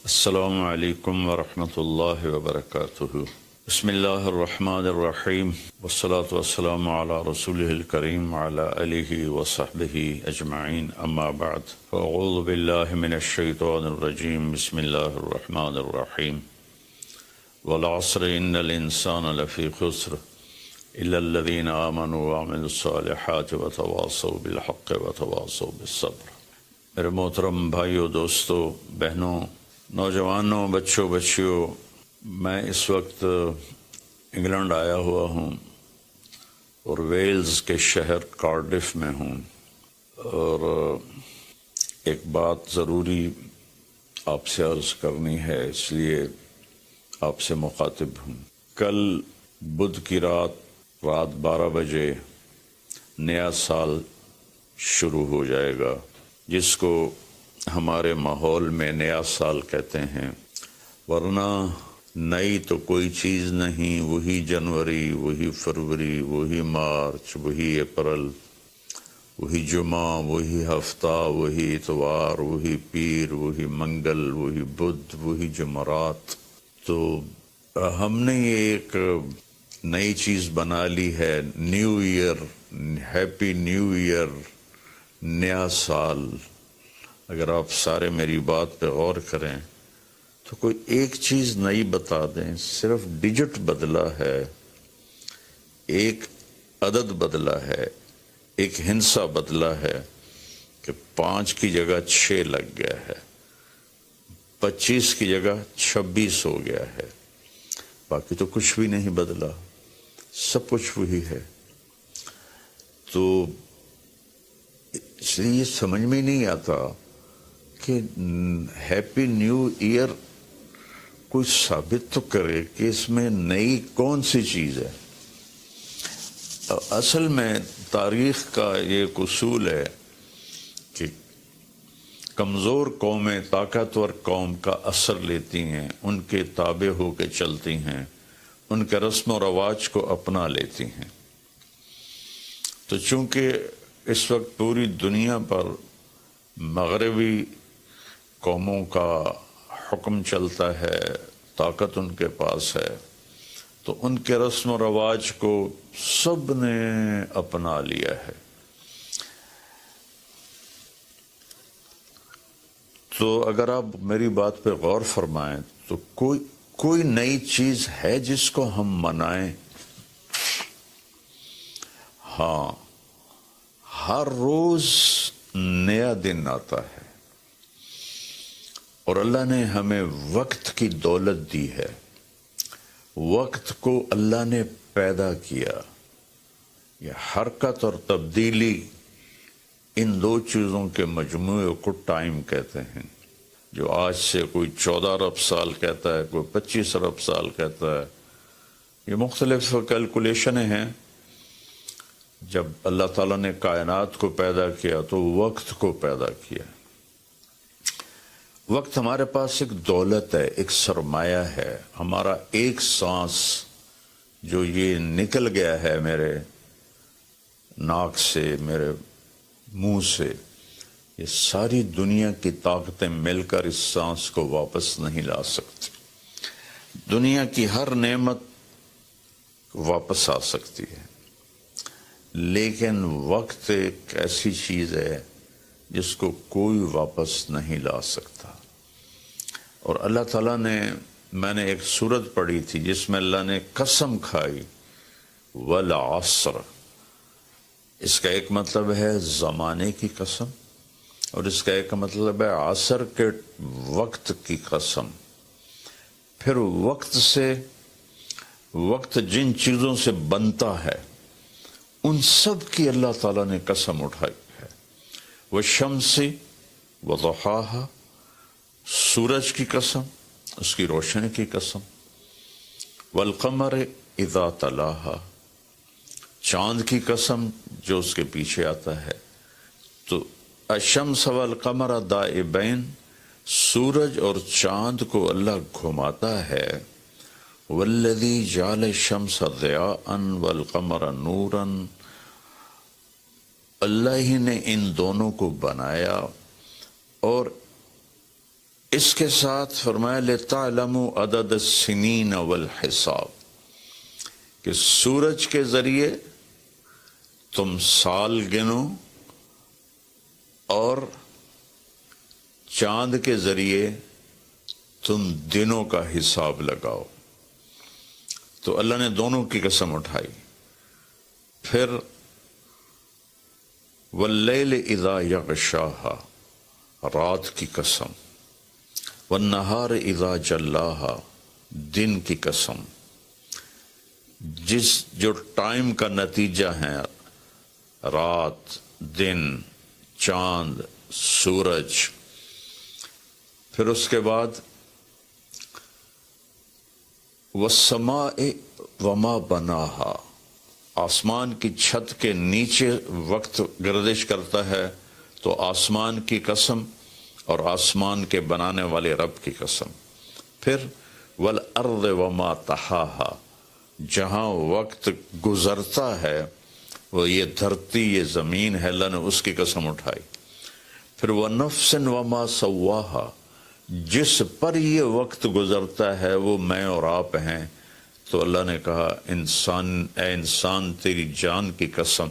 السلام علیکم ورحمۃ اللہ وبرکاتہ۔ بسم اللہ الرحمن الرحیم والصلاة والسلام علی رسولہ الکریم وعلی آلہ وصحبہ اجمعین، اما بعد فاعوذ باللہ من الشیطان الرجیم، بسم اللہ الرحمن الرحیم۔ والعصر ان الانسان لفی خسر الا الذین آمنوا وعملوا الصالحات وتواصوا بالحق وتواصوا بالصبر۔ میرے محترم بھائیوں، دوستوں، بہنوں، نوجوانوں، بچوں، بچیوں، میں اس وقت انگلینڈ آیا ہوا ہوں اور ویلز کے شہر کارڈف میں ہوں، اور ایک بات ضروری آپ سے عرض کرنی ہے، اس لیے آپ سے مخاطب ہوں۔ کل بدھ کی رات 12 بجے نیا سال شروع ہو جائے گا، جس کو ہمارے ماحول میں نیا سال کہتے ہیں، ورنہ نئی تو کوئی چیز نہیں، وہی جنوری، وہی فروری، وہی مارچ، وہی اپریل، وہی جمعہ، وہی ہفتہ، وہی اتوار، وہی پیر، وہی منگل، وہی بدھ، وہی جمعرات۔ تو ہم نے یہ ایک نئی چیز بنا لی ہے، new year, happy new year, نیا سال۔ اگر آپ سارے میری بات پہ غور کریں تو کوئی ایک چیز نئی بتا دیں، صرف ڈیجٹ بدلا ہے، ایک عدد بدلا ہے، ایک ہندسہ بدلا ہے کہ 5 کی جگہ 6 لگ گیا ہے، 25 کی جگہ 26 ہو گیا ہے، باقی تو کچھ بھی نہیں بدلا، سب کچھ وہی ہے۔ تو اس لیے یہ سمجھ میں نہیں آتا کہ ہیپی نیو ایئر کوئی ثابت تو کرے کہ اس میں نئی کون سی چیز ہے۔ اصل میں تاریخ کا یہ ایک اصول ہے کہ کمزور قومیں طاقتور قوم کا اثر لیتی ہیں، ان کے تابع ہو کے چلتی ہیں، ان کے رسم و رواج کو اپنا لیتی ہیں۔ تو چونکہ اس وقت پوری دنیا پر مغربی قوموں کا حکم چلتا ہے، طاقت ان کے پاس ہے، تو ان کے رسم و رواج کو سب نے اپنا لیا ہے۔ تو اگر آپ میری بات پہ غور فرمائیں تو کوئی نئی چیز ہے جس کو ہم منائیں؟ ہاں، ہر روز نیا دن آتا ہے، اور اللہ نے ہمیں وقت کی دولت دی ہے، وقت کو اللہ نے پیدا کیا۔ یہ حرکت اور تبدیلی، ان دو چیزوں کے مجموعے کو ٹائم کہتے ہیں۔ جو آج سے کوئی 14 ارب سال کہتا ہے، کوئی 25 ارب سال کہتا ہے، یہ مختلف کیلکولیشنیں ہیں۔ جب اللہ تعالیٰ نے کائنات کو پیدا کیا تو وقت کو پیدا کیا۔ وقت ہمارے پاس ایک دولت ہے، ایک سرمایہ ہے۔ ہمارا ایک سانس جو یہ نکل گیا ہے میرے ناک سے، میرے منہ سے، یہ ساری دنیا کی طاقتیں مل کر اس سانس کو واپس نہیں لا سکتی۔ دنیا کی ہر نعمت واپس آ سکتی ہے، لیکن وقت ایک ایسی چیز ہے جس کو کوئی واپس نہیں لا سکتا۔ اور اللہ تعالیٰ نے، میں نے ایک سورت پڑھی تھی جس میں اللہ نے قسم کھائی، والعصر۔ اس کا ایک مطلب ہے زمانے کی قسم، اور اس کا ایک مطلب ہے عصر کے وقت کی قسم۔ پھر وقت جن چیزوں سے بنتا ہے ان سب کی اللہ تعالیٰ نے قسم اٹھائی ہے۔ والشمس وضحاها، سورج کی قسم، اس کی روشنی کی قسم۔ والقمر اذا تلاها، چاند کی قسم جو اس کے پیچھے آتا ہے۔ تو الشمس والقمر دائبین، سورج اور چاند کو اللہ گھماتا ہے۔ والذی جعل الشمس ضیاء والقمر نورا، اللہ ہی نے ان دونوں کو بنایا اور اس کے ساتھ فرمایا لِتَعْلَمُوا عَدَدَ السِّنِينَ وَالْحِسَابِ، کہ سورج کے ذریعے تم سال گنو اور چاند کے ذریعے تم دنوں کا حساب لگاؤ۔ تو اللہ نے دونوں کی قسم اٹھائی۔ پھر وَاللَّيْلِ إِذَا يَغْشَاهَا، رات کی قسم، وَالنَّهَارِ إِذَا جَلَّاهَا، دن کی قسم، جو ٹائم کا نتیجہ ہے، رات، دن، چاند، سورج۔ پھر اس کے بعد وَالسَّمَاءِ وَمَا بَنَاهَا، آسمان کی چھت کے نیچے وقت گردش کرتا ہے تو آسمان کی قسم اور آسمان کے بنانے والے رب کی قسم۔ پھر وَالْأَرْضِ وَمَا طَحَاهَا، جہاں وقت گزرتا ہے وہ یہ دھرتی، یہ زمین ہے، اللہ نے اس کی قسم اٹھائی۔ پھر وَنَفْسٍ وَمَا سَوَّاهَا، جس پر یہ وقت گزرتا ہے وہ میں اور آپ ہیں، تو اللہ نے کہا اے انسان تیری جان کی قسم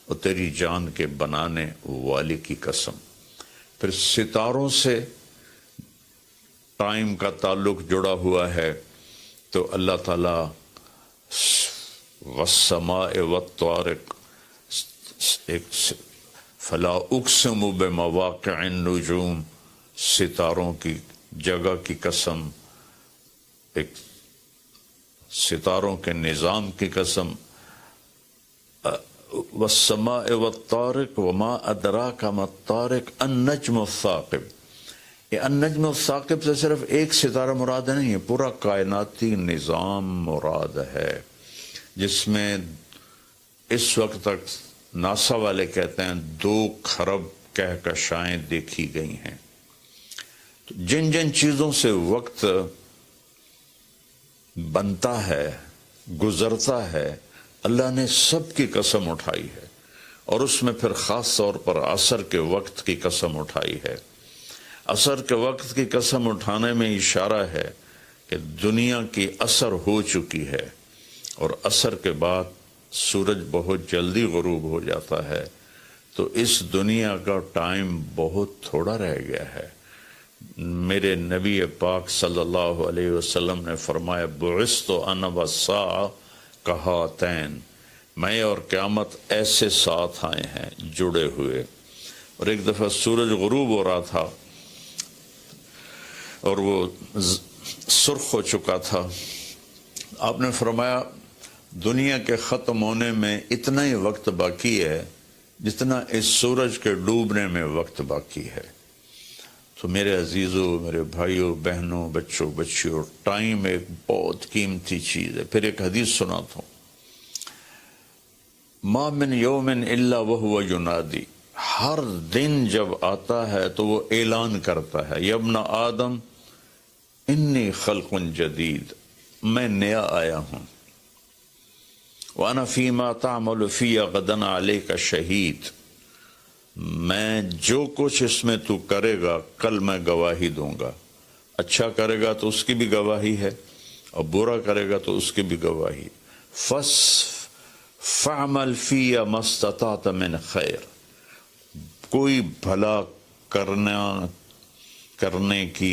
اور تیری جان کے بنانے والے کی قسم۔ پھر ستاروں سے ٹائم کا تعلق جڑا ہوا ہے، تو اللہ تعالیٰ وَالسَّمَاءِ وَالطَّارِقِ، فَلَا أُقْسِمُ بِمَوَاقِعِ النُّجُومِ، ستاروں کی جگہ کی قسم، ایک ستاروں کے نظام کی قسم۔ وَالسَّمَاءِ وَالطَّارِقِ وَمَا أَدْرَاكَ مَا الطَّارِقُ النَّجْمُ الثَّاقِبُ۔ یہ النجم الثاقب سے صرف ایک ستارہ مراد نہیں ہے، پورا کائناتی نظام مراد ہے، جس میں اس وقت تک ناسا والے کہتے ہیں 2 کھرب کہکشائیں دیکھی گئی ہیں۔ جن جن چیزوں سے وقت بنتا ہے، گزرتا ہے، اللہ نے سب کی قسم اٹھائی ہے، اور اس میں پھر خاص طور پر عصر کے وقت کی قسم اٹھائی ہے۔ عصر کے وقت کی قسم اٹھانے میں اشارہ ہے کہ دنیا کی عصر ہو چکی ہے، اور عصر کے بعد سورج بہت جلدی غروب ہو جاتا ہے، تو اس دنیا کا ٹائم بہت تھوڑا رہ گیا ہے۔ میرے نبی پاک صلی اللہ علیہ وسلم نے فرمایا بعثت انا والساعہ کہاتین، میں اور قیامت ایسے ساتھ آئے ہیں جڑے ہوئے۔ اور ایک دفعہ سورج غروب ہو رہا تھا اور وہ سرخ ہو چکا تھا، آپ نے فرمایا دنیا کے ختم ہونے میں اتنا ہی وقت باقی ہے جتنا اس سورج کے ڈوبنے میں وقت باقی ہے۔ تو میرے عزیزوں، میرے بھائیوں، بہنوں، بچوں، بچیوں، ٹائم ایک بہت قیمتی چیز ہے۔ پھر ایک حدیث سناتا ہوں، ما من یوم الا وہو ینادی، ہر دن جب آتا ہے تو وہ اعلان کرتا ہے، یا ابن آدم انی خلق جدید، میں نیا آیا ہوں، وَأَنَا فِي مَا تَعْمَلُ فِي غَدًا عَلَيْكَ شہید، میں جو کچھ اس میں تو کرے گا کل میں گواہی دوں گا۔ اچھا کرے گا تو اس کی بھی گواہی ہے، اور برا کرے گا تو اس کی بھی گواہی۔ فَعْمَلْ فِيَ مَا اسْتَطَعْتَ مِنْ خَيْرٍ، کوئی بھلا کرنے کی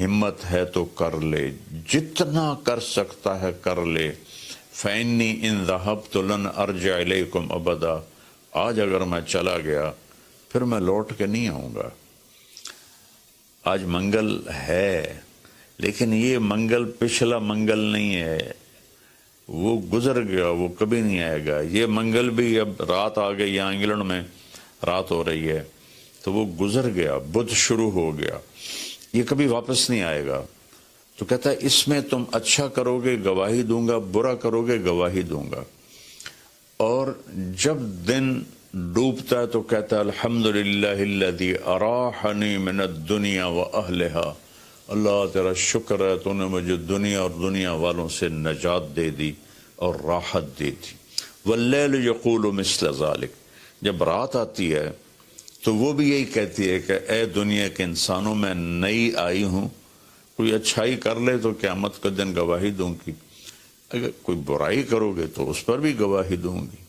ہمت ہے تو کر لے، جتنا کر سکتا ہے کر لے۔ فَإِنِّي إِن ذَهَبْتُ لَنْ أَرْجِعَ إِلَيْكُمْ أَبَدًا، آج اگر میں چلا گیا پھر میں لوٹ کے نہیں آؤں گا۔ آج منگل ہے، لیکن یہ منگل پچھلا منگل نہیں ہے، وہ گزر گیا، وہ کبھی نہیں آئے گا۔ یہ منگل بھی اب رات آ گئی، یہاں انگلینڈ میں رات ہو رہی ہے، تو وہ گزر گیا، بدھ شروع ہو گیا، یہ کبھی واپس نہیں آئے گا۔ تو کہتا ہے اس میں تم اچھا کرو گے گواہی دوں گا، برا کرو گے گواہی دوں گا۔ اور جب دن ڈوبتا ہے تو کہتا ہے الحمدللہ الذی اراحنی من الدنیا واہلها، اللہ تیرا شکر ہے تو نے مجھے دنیا اور دنیا والوں سے نجات دے دی اور راحت دے دی۔ واللیل یقول مثل ذلک، جب رات آتی ہے تو وہ بھی یہی کہتی ہے کہ اے دنیا کے انسانوں، میں نئی آئی ہوں، کوئی اچھائی کر لے تو قیامت کا دن گواہی دوں گی، اگر کوئی برائی کرو گے تو اس پر بھی گواہی دوں گی،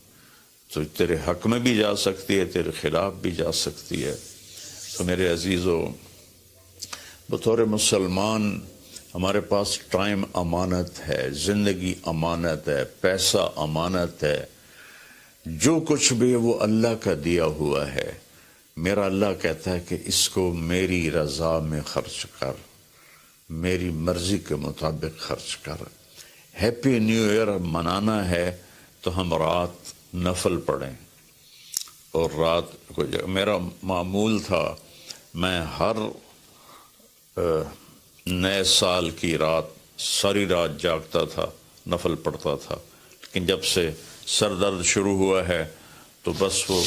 تو تیرے حق میں بھی جا سکتی ہے، تیرے خلاف بھی جا سکتی ہے۔ تو میرے عزیزو، بطور مسلمان ہمارے پاس ٹائم امانت ہے، زندگی امانت ہے، پیسہ امانت ہے، جو کچھ بھی وہ اللہ کا دیا ہوا ہے۔ میرا اللہ کہتا ہے کہ اس کو میری رضا میں خرچ کر، میری مرضی کے مطابق خرچ کر۔ ہیپی نیو ایئر منانا ہے تو ہم رات نفل پڑھیں، اور رات کو میرا معمول تھا، میں ہر نئے سال کی رات ساری رات جاگتا تھا، نفل پڑھتا تھا، لیکن جب سے سر درد شروع ہوا ہے تو بس وہ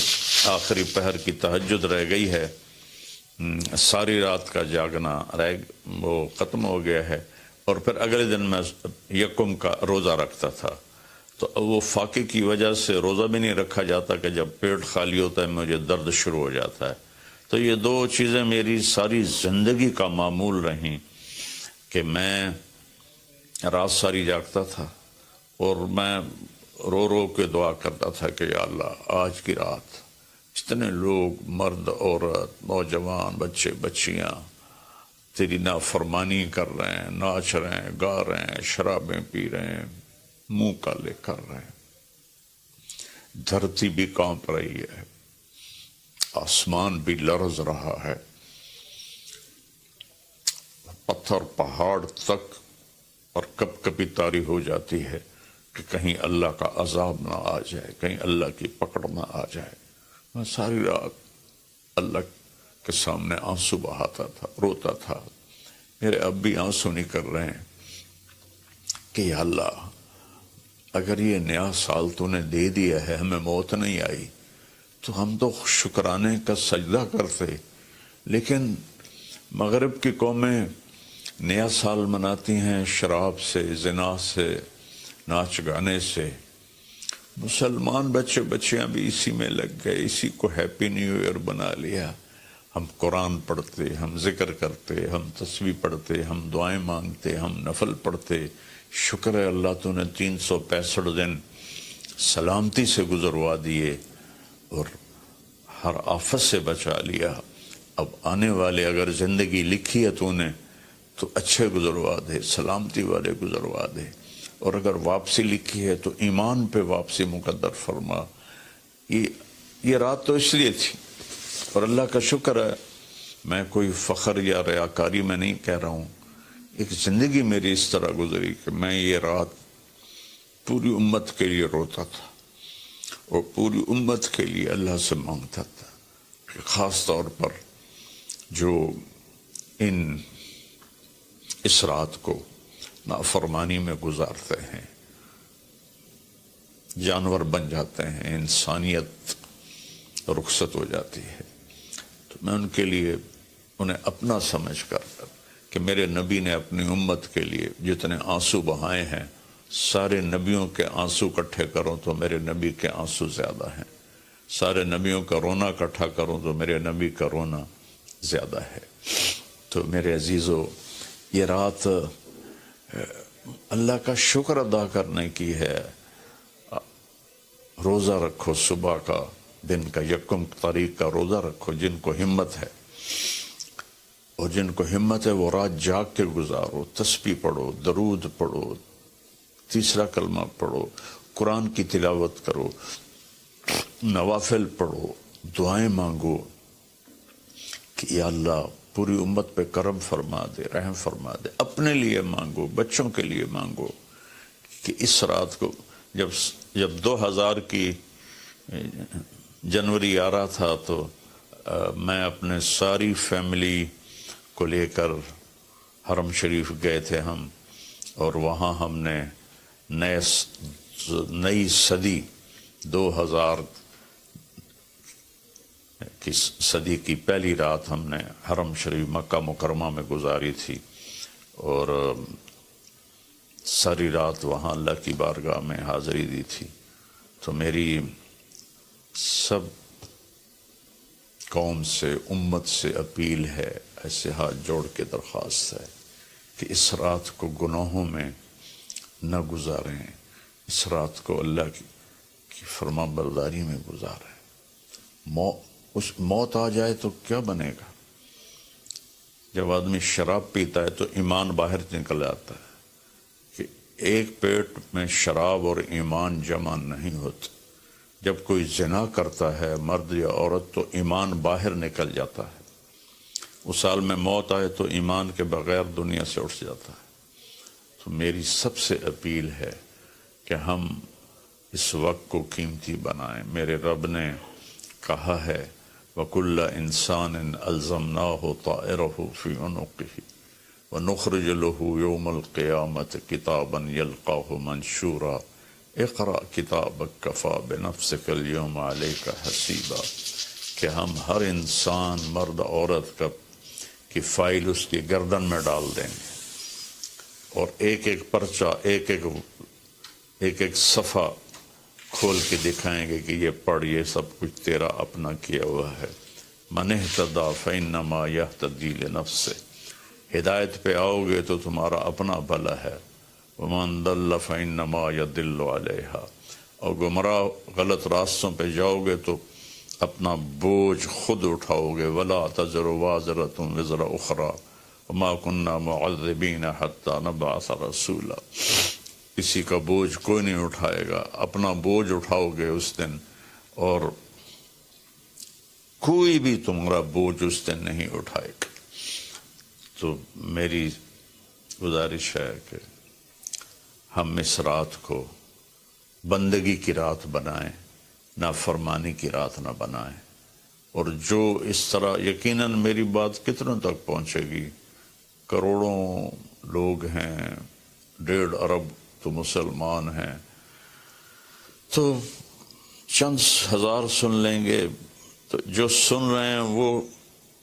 آخری پہر کی تہجد رہ گئی ہے، ساری رات کا جاگنا وہ ختم ہو گیا ہے، اور پھر اگلے دن میں یکم کا روزہ رکھتا تھا، تو وہ فاقے کی وجہ سے روزہ بھی نہیں رکھا جاتا کہ جب پیٹ خالی ہوتا ہے مجھے درد شروع ہو جاتا ہے۔ تو یہ دو چیزیں میری ساری زندگی کا معمول رہیں کہ میں رات ساری جاگتا تھا، اور میں رو رو کے دعا کرتا تھا کہ یا اللہ آج کی رات جتنے لوگ، مرد عورت، نوجوان، بچے بچیاں تیری نافرمانی کر رہے ہیں، ناچ رہے ہیں، گا رہے ہیں، شرابیں پی رہے ہیں، منہ کالے کر رہے ہیں، دھرتی بھی کانپ رہی ہے، آسمان بھی لرز رہا ہے، پتھر پہاڑ تک اور کب کبھی طاری ہو جاتی ہے کہ کہیں اللہ کا عذاب نہ آ جائے، کہیں اللہ کی پکڑ نہ آ جائے۔ میں ساری رات اللہ کے سامنے آنسو بہاتا تھا، روتا تھا، میرے اب بھی آنسو نکل رہے ہیں کہ یا اللہ اگر یہ نیا سال تو نے دے دیا ہے، ہمیں موت نہیں آئی، تو ہم تو شکرانے کا سجدہ کرتے، لیکن مغرب کی قومیں نیا سال مناتی ہیں شراب سے، زنا سے، ناچ گانے سے، مسلمان بچے بچیاں بھی اسی میں لگ گئے، اسی کو ہیپی نیو ایئر بنا لیا۔ ہم قرآن پڑھتے، ہم ذکر کرتے، ہم تسبیح پڑھتے، ہم دعائیں مانگتے، ہم نفل پڑھتے، شکر ہے اللہ تو نے 365 دن سلامتی سے گزروا دیے اور ہر آفت سے بچا لیا۔ اب آنے والے اگر زندگی لکھی ہے تو نے تو اچھے گزروا دے، سلامتی والے گزروا دے، اور اگر واپسی لکھی ہے تو ایمان پہ واپسی مقدر فرما۔ یہ رات تو اس لیے تھی، اور اللہ کا شکر ہے، میں کوئی فخر یا ریاکاری میں نہیں کہہ رہا ہوں، ایک زندگی میری اس طرح گزری کہ میں یہ رات پوری امت کے لیے روتا تھا، اور پوری امت کے لیے اللہ سے مانگتا تھا کہ خاص طور پر جو اس رات کو نافرمانی میں گزارتے ہیں، جانور بن جاتے ہیں، انسانیت رخصت ہو جاتی ہے، تو میں ان کے لیے انہیں اپنا سمجھ کر کہ میرے نبی نے اپنی امت کے لیے جتنے آنسو بہائے ہیں، سارے نبیوں کے آنسو اکٹھے کروں تو میرے نبی کے آنسو زیادہ ہیں، سارے نبیوں کا رونا اکٹھا کروں تو میرے نبی کا رونا زیادہ ہے۔ تو میرے عزیزو، یہ رات اللہ کا شکر ادا کرنے کی ہے۔ روزہ رکھو، صبح کا دن کا یکم تاریخ کا روزہ رکھو جن کو ہمت ہے، اور جن کو ہمت ہے وہ رات جاگ کے گزارو، تسبیح پڑھو، درود پڑھو، تیسرا کلمہ پڑھو، قرآن کی تلاوت کرو، نوافل پڑھو، دعائیں مانگو کہ یا اللہ پوری امت پہ کرم فرما دے، رحم فرما دے، اپنے لیے مانگو، بچوں کے لیے مانگو کہ اس رات کو جب 2000 کی جنوری آ رہا تھا تو میں اپنے ساری فیملی کو لے کر حرم شریف گئے تھے ہم، اور وہاں ہم نے نئی صدی 2000 کی صدی کی پہلی رات ہم نے حرم شریف مکہ مکرمہ میں گزاری تھی، اور ساری رات وہاں اللہ کی بارگاہ میں حاضری دی تھی۔ تو میری سب قوم سے، امت سے اپیل ہے، ایسے ہاتھ جوڑ کے درخواست ہے کہ اس رات کو گناہوں میں نہ گزاریں، اس رات کو اللہ کی فرما برداری میں گزاریں۔ موت آ جائے تو کیا بنے گا؟ جب آدمی شراب پیتا ہے تو ایمان باہر نکل آتا ہے کہ ایک پیٹ میں شراب اور ایمان جمع نہیں ہوتے۔ جب کوئی زنا کرتا ہے مرد یا عورت تو ایمان باہر نکل جاتا ہے، اس سال میں موت آئے تو ایمان کے بغیر دنیا سے اٹھ جاتا ہے۔ تو میری سب سے اپیل ہے کہ ہم اس وقت کو قیمتی بنائیں۔ میرے رب نے کہا ہے وَكُلَّ إِنسَانٍ أَلْزَمْنَاهُ طَائِرَهُ فِي عُنُقِهِ وَنُخْرِجُ لَهُ يَوْمَ الْقِيَامَةِ كِتَابًا يَلْقَاهُ مَنْشُورًا اقرأ كِتَابَكَ كَفَى بِنَفْسِكَ الْيَوْمَ عَلَيْكَ حَسِيبًا، کہ ہم ہر انسان مرد عورت کی فائل اس کی گردن میں ڈال دیں گے اور ایک ایک پرچہ ایک ایک صفحہ کھول کے دکھائیں گے کہ یہ پڑھ، یہ سب کچھ تیرا اپنا کیا ہوا ہے۔ من اہتدی فإنما یہتدی لنفسہ، ہدایت پہ آؤ گے تو تمہارا اپنا بھلا ہے، ومن ضل فإنما یضل علیہا، اور گمراہ غلط راستوں پہ جاؤ گے تو اپنا بوجھ خود اٹھاؤ گے۔ ولا تزر وازرۃ وزر اخری وما كنا معذبین حتی نبعث رسولا، کسی کا بوجھ کوئی نہیں اٹھائے گا، اپنا بوجھ اٹھاؤ گے اس دن، اور کوئی بھی تمہارا بوجھ اس دن نہیں اٹھائے گا۔ تو میری گزارش ہے کہ ہم اس رات کو بندگی کی رات بنائیں، نافرمانی کی رات نہ بنائیں۔ اور جو اس طرح، یقیناً میری بات کتنوں تک پہنچے گی، کروڑوں لوگ ہیں، 1.5 ارب تو مسلمان ہیں، تو چند ہزار سن لیں گے، تو جو سن رہے ہیں وہ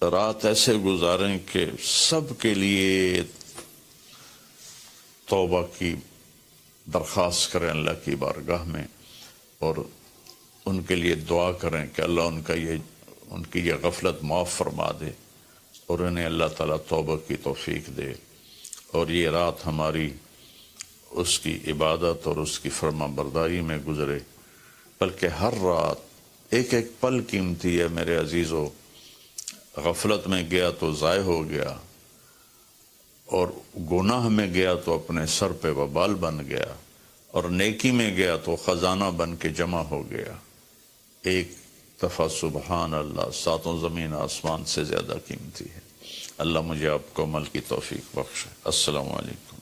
رات ایسے گزاریں کہ سب کے لیے توبہ کی درخواست کریں اللہ کی بارگاہ میں، اور ان کے لیے دعا کریں کہ اللہ ان کی یہ غفلت معاف فرما دے اور انہیں اللہ تعالیٰ توبہ کی توفیق دے، اور یہ رات ہماری اس کی عبادت اور اس کی فرما برداری میں گزرے۔ بلکہ ہر رات ایک ایک پل قیمتی ہے میرے عزیزو، غفلت میں گیا تو ضائع ہو گیا، اور گناہ میں گیا تو اپنے سر پہ وبال بن گیا، اور نیکی میں گیا تو خزانہ بن کے جمع ہو گیا۔ ایک دفعہ سبحان اللہ 7 زمین آسمان سے زیادہ قیمتی ہے۔ اللہ مجھے آپ کو عمل کی توفیق بخشے۔ السلام علیکم۔